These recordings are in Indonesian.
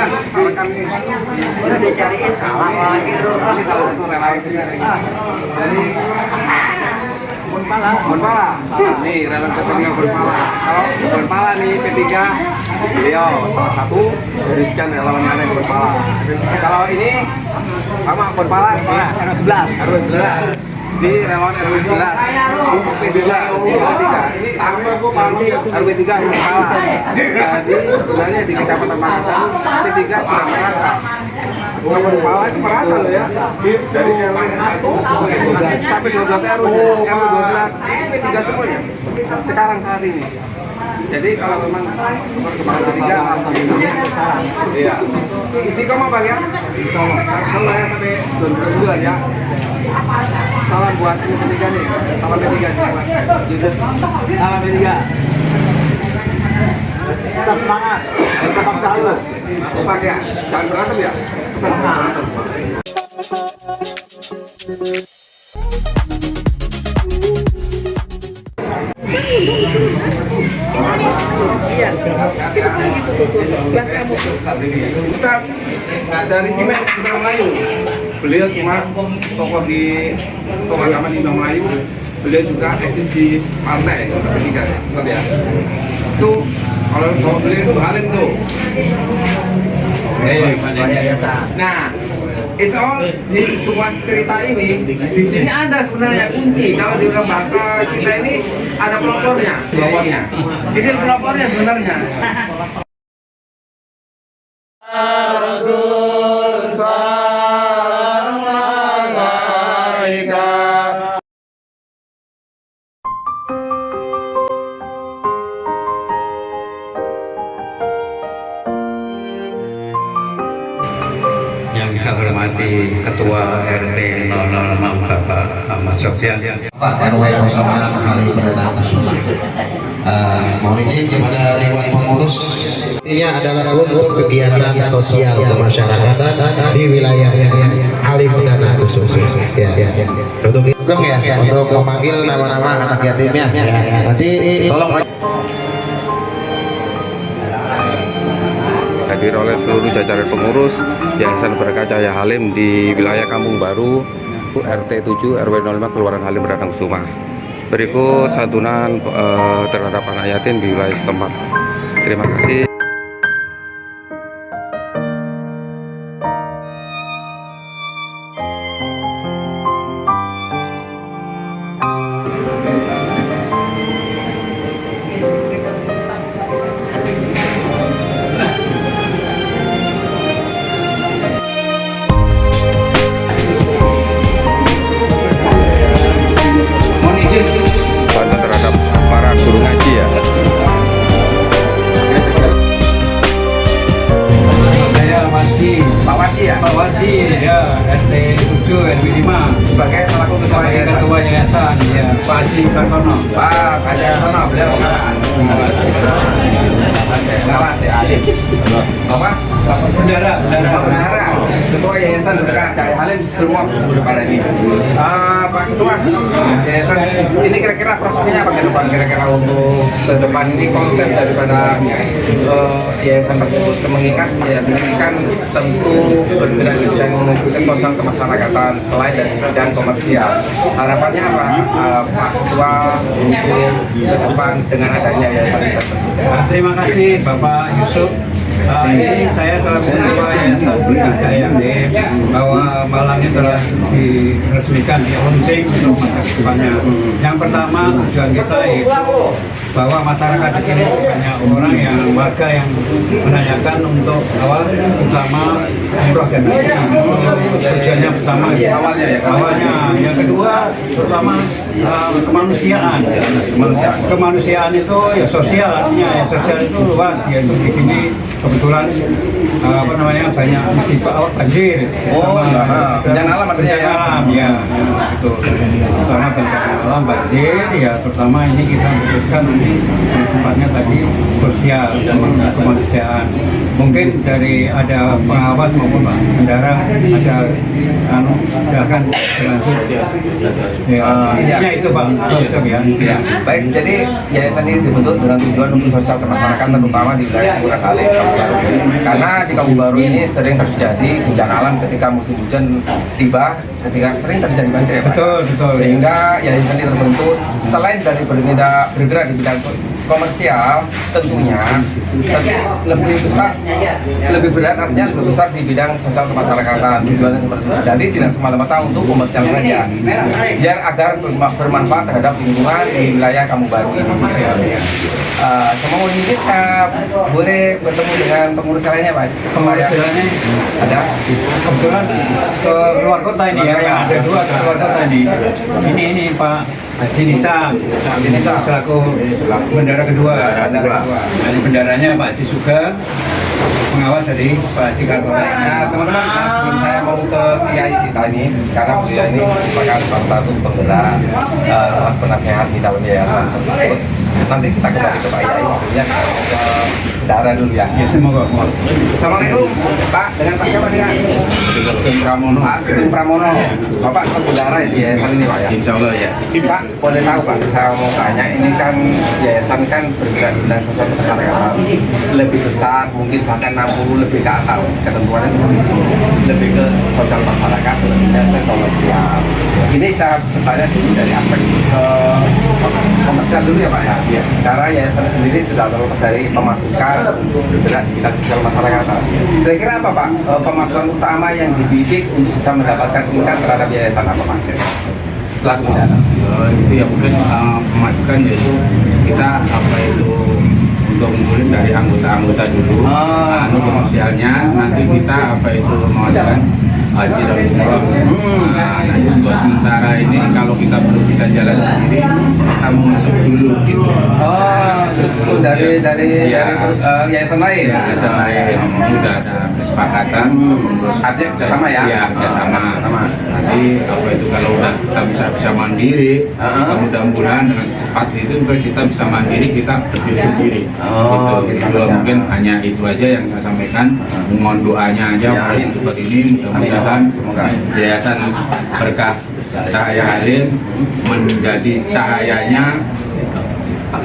Bang, rekan ini Udah dicariin salah lagi lu. ini salah satu relawan kita nih. Dari Bonpala. Nih relawan tertinggi Bonpala. Kalau Bonpala nih P3 beliau salah satu dari sekian relawan yang ada di Bonpala. Kalau ini sama Bonpala RW11. RW11 di relawan RW11 untuk P3 ini P3 ini RW3 Bonpala. Jadi sebenarnya di Kecamatan Makassar P3 sedang merangkap. Bonpala itu merata loh ya, dari RW1 sampai 12 RW, RW12 itu P3 semuanya sekarang saat ini. Jadi kalau memang perkembangan P3 alhamdulillah. Iya. Istiqomah Bang ya. Istiqomah. Kalau ya sampai 2022 ya. Salam buat ini P3 nih. Salam P3 nih. Salam P3. Tetap semangat. Tetap selalu. Opak ya. Jangan berantem ya. Berantem. Iya, gitu tuh, kelas kamu. Ustaz, dari Cimek Melayu. Beliau cuma tokoh di pemakaman di Melayu. Beliau juga eksis di partai pendidikan, Ustaz ya. Itu kalau beliau itu Halim tuh. Nah, it's all di semua cerita ini di sini ada sebenarnya kunci. Kalau di dalam bahasa kita ini ada pelopornya. Ini pelopornya sebenarnya. Yang saya hormati Ketua RT 006 Bapak Ahmad Sofyan, Pak RW 06 Halim Perdana Khusus. Mohon izin kepada Dewan Pengurus. Ini adalah untuk kegiatan sosial kemasyarakatan di wilayah Halim Perdana Khusus. Ya. Untuk Sugeng ya, untuk memanggil nama-nama anak yatimnya. Nanti tolong. Hadir oleh seluruh jajaran pengurus Yayasan Berkah Cahaya Halim di wilayah Kampung Baru RT 7 RW 05 Kelurahan Halim Perdana Kusuma. Berikut santunan terhadap anak yatim di wilayah setempat. Terima kasih. Bantuan terhadap para guru ngaji ya. saya Warsi, Pak Warsi ya. Pak Warsi ya, RT 7 RW 5 Sebagai selaku ketua sebagai yayasan. Ketua Yayasan ya, Pak Haji Kartono. Pak Haji Kartono beliau pengarah. Pengawas ya. Apa? Bendara. Bendahara, Ketua Yayasan Berkah Cahaya Halim semua duduk pada ini. Pak Ketua, Yayasan ini kira-kira prospeknya apa ke depan? Kira-kira untuk ke depan ini konsep daripada yayasan tersebut mengingat yayasan ini kan tentu bergerak di bidang sosial kemasyarakatan selain dari bidang komersial. Harapannya apa, Pak Ketua untuk ke depan dengan adanya yayasan tersebut? Terima kasih Bapak Yusuf. Ini saya selaku Ketua Yayasan Berkah Cahaya Halim bahwa malam ini telah diresmikan di launching untuk masa depannya. Yang pertama tujuan kita yaitu bahwa masyarakat di sini banyak orang yang warga yang menanyakan untuk awal terutama umroh dan haji. Tujuannya pertama awalnya, yang kedua terutama kemanusiaan itu ya sosial, artinya ya sosial itu luas ya. Di sini kebetulan banyak musibah banjir. Bencana alam artinya ya. Ya, itu karena bencana alam banjir ya, pertama ini kita memutuskan nanti tempatnya tadi sosial dan kemanusiaan. mungkin dari ada pengawas maupun pengendara ada silakan berlanjut ya. Intinya itu Pak Yusuf ya. Ya, baik. Jadi yayasan ini dibentuk dengan tujuan untuk sosial kemasyarakatan terutama di wilayah Kelurahan Halim, Kampung Baru. Karena di Kampung Baru ini sering terjadi bencana alam ketika musim hujan tiba, ketika sering terjadi banjir ya Pak. Betul. Sehingga yayasan ini terbentuk selain dari bergerak di bidang komersial tentunya, tapi lebih berat artinya lebih besar di bidang sosial kemasyarakatan. Tujuannya seperti itu. Jadi tidak semata-mata untuk komersial saja, biar agar bermanfaat terhadap lingkungan di wilayah Kampung Baru ini. Sama mungkin boleh bertemu dengan pengurus lainnya Pak. Pengurus lainnya ada. Kebetulan ke luar kota ini ya, yang ada 2 ke luar kota ini. Ini Pak Haji Nisa selaku bendara kedua. Dan bendaranya Pak Haji Suga, pengawas dari Pak Haji Kartono. Nah teman-teman, sebelum saya mau ke kiai kita ini, karena beliau ini merupakan salah satu penggerak, salah penasehat di dalam yayasan tersebut. Nanti kita kembali ke Pak Yai, sebelumnya ke Dara dulu ya. Ya semoga. Assalamualaikum Pak, dengan Pak siapa nih Kak? Sugeng Pramono. Pak Sugeng Pramono. Bapak penggerak di yayasan ini Pak ya? Insya Allah ya. Pak, boleh tahu Pak, saya mau tanya, ini kan yayasan kan bergerak di bidang sosial kemasyarakatan lebih besar, mungkin bahkan 60 lebih ke atas, ketentuannya seperti itu, lebih ke sosial masyarakat, lebihnya ke komersial. Ini saya bertanya dulu dari aspek komersial dulu ya Pak ya. Karena yayasan sendiri sudah terlepas dari pemasukan untuk bergerak di bidang sosial masyarakat. Kira-kira apa Pak pemasukan utama yang dibidik untuk bisa mendapatkan income terhadap yayasan apa Pak? Selaku bendara. Itu ya mungkin pemasukan yaitu kita apa itu untuk ngumpulin dari anggota-anggota dulu. Untuk komersialnya nanti kita apa itu mengadakan haji dan umroh. Nanti untuk sementara ini kalau kita belum bisa jalan sendiri, kita mau masuk dulu gitu. Itu dari yayasan lain. Yayasan lain sudah ada kesepakatan. Artinya kerjasama ya? Iya, kerjasama. Nanti apa itu kalau udah kita bisa mandiri, mudah-mudahan dengan secepat itu kita bisa mandiri, kita berdiri sendiri. Gitu. Mungkin hanya itu aja yang saya sampaikan. Mohon doanya aja untuk ini, mudah-mudahan yayasan berkah Cahaya Halim menjadi cahayanya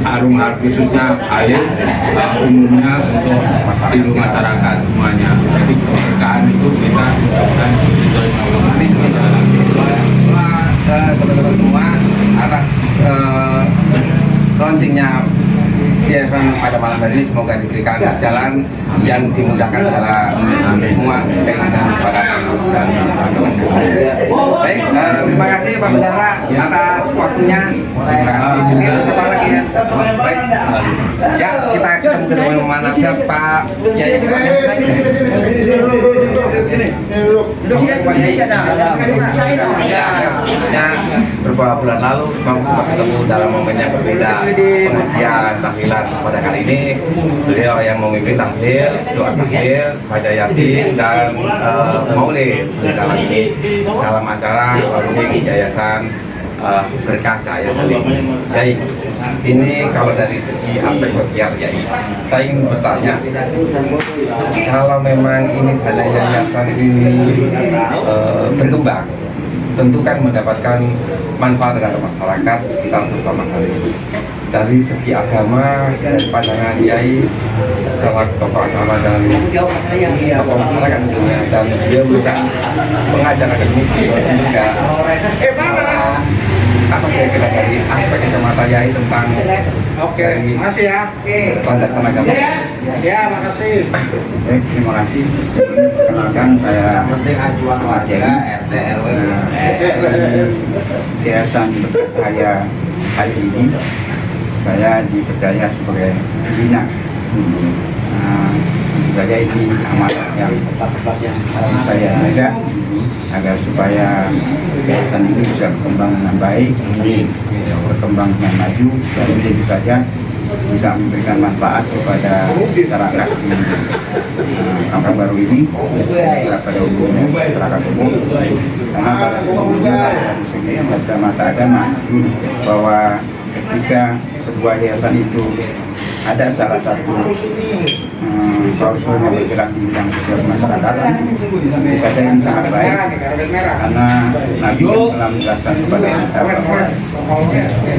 harum khususnya Halim umumnya untuk seluruh masyarakat semuanya. Jadi keberkahan itu kita mudah-mudahan teman-teman semua atas launchingnya yayasan pada malam hari ini, semoga diberikan jalan yang dimudahkan segala semua keinginan pada pengurus dan masyarakat. Baik, terima kasih Pak Bendara atas waktunya. Terima kasih. Mungkin siapa lagi ya? Baik, ya kita ketemu dengan mana Pak Yai. Pak Yai ya, beberapa bulan lalu memang sempat ketemu dalam momen yang berbeda, pengajian, tahlilan. Pada kali ini beliau yang memimpin tahlil, doa tahlil, baca yasin dan maulid dalam acara launching yayasan Berkah Cahaya Halim. Jadi ini kalau dari segi aspek sosial ya, saya ingin bertanya, kalau memang ini saja yayasan ini berkembang, tentu kan mendapatkan manfaat terhadap masyarakat sekitar terutama kali ini. Dari segi agama, dari pandangan Kiai, selaku tokoh agama dan tokoh masyarakat tentunya, dan dia juga pengajar akademisi juga. Apa kira-kira dari aspek kacamata Kiai tentang makasih ya landasan agama? Ya, makasih. Baik, terima kasih. Perkenalkan saya penting ajuan warga RT RW Yayasan Berkah Halim ini. Saya dipercaya sebagai pembina. Saya ini amanat yang harus saya jaga agar supaya yayasan ini bisa berkembang dengan baik, berkembang dengan maju, dan tentu saja bisa memberikan manfaat kepada masyarakat di Kampung Baru ini, pada umumnya masyarakat umum. Karena pada sesungguhnya dari segi kacamata agama bahwa ketika sebuah yayasan itu ada salah satu klausul yang bergerak di bidang sosial kemasyarakatan itu saja yang sangat baik, karena Nabi yang telah menjelaskan kepada kita bahwa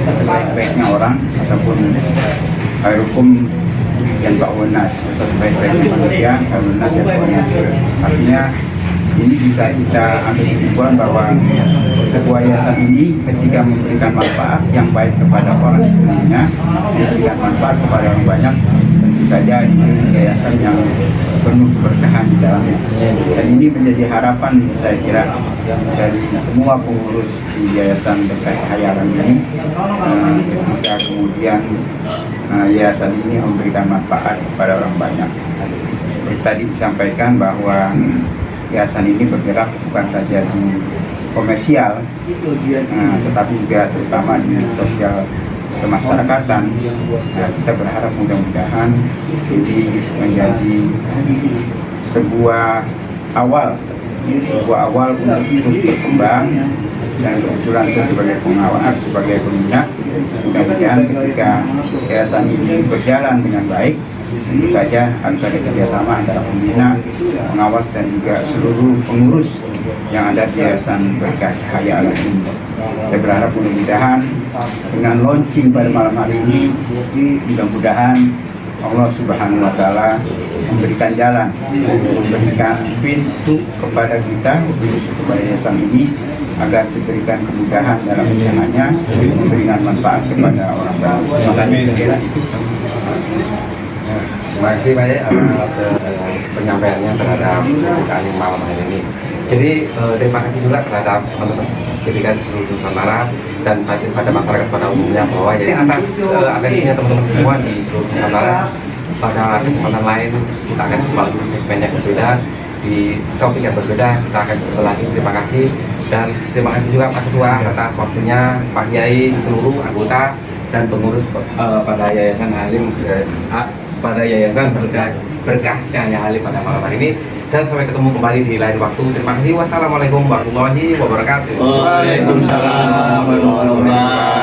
sebaik-baiknya orang ataupun hukum yang ba'unas atau sebaik-baiknya manusia ba'unas yang ba'unas. Artinya ini bisa kita ambil kesimpulan bahwa sebuah yayasan ini ketika memberikan manfaat yang baik kepada orang di sekelilingnya, memberikan manfaat kepada orang banyak, tentu saja ini yayasan yang penuh keberkahan di dalamnya. Dan ini menjadi harapan saya kira dari semua pengurus di Yayasan Berkah Hayalan ini, ketika kemudian yayasan ini memberikan manfaat kepada orang banyak. Seperti tadi disampaikan bahwa yayasan ini bergerak bukan saja di komersial, tetapi juga terutama di sosial kemasyarakatan. Kita berharap mudah-mudahan ini menjadi sebuah awal untuk terus berkembang, dan kebetulan saya sebagai pengawas, sebagai pembina, mudah-mudahan ketika yayasan ini berjalan dengan baik, tentu saja harus ada kerjasama antara pembina, pengawas, dan juga seluruh pengurus yang ada di Yayasan Berkah Hayalan ini. Saya berharap mudah-mudahan dengan launching pada malam hari ini, mudah-mudahan Allah Subhanahu wa Ta'ala memberikan jalan, memberikan pintu kepada kita, kepada yayasan ini, agar diberikan kemudahan dalam usahanya, memberikan manfaat kepada orang banyak. Makanya saya kira itu. Terima kasih banyak atas penyampaiannya terhadap pembukaan malam hari ini. Jadi terima kasih juga terhadap teman-teman pendidikan seluruh Nusantara dan pada masyarakat pada umumnya, bahwa jadi atas atensinya teman-teman semua di seluruh Nusantara. Pada kesempatan lain kita akan kembali di segmen yang berbeda, di topik yang berbeda. Kita akan bertemu lagi. Terima kasih, dan terima kasih juga Pak Ketua atas waktunya, Pak Kiai, seluruh anggota dan pengurus pada Yayasan Halim, pada Yayasan Berkah Cahaya Halim pada malam hari ini. Dan sampai ketemu kembali di lain waktu. Terima kasih. Wassalamualaikum warahmatullahi wabarakatuh. Waalaikumsalam warahmatullahi wabarakatuh.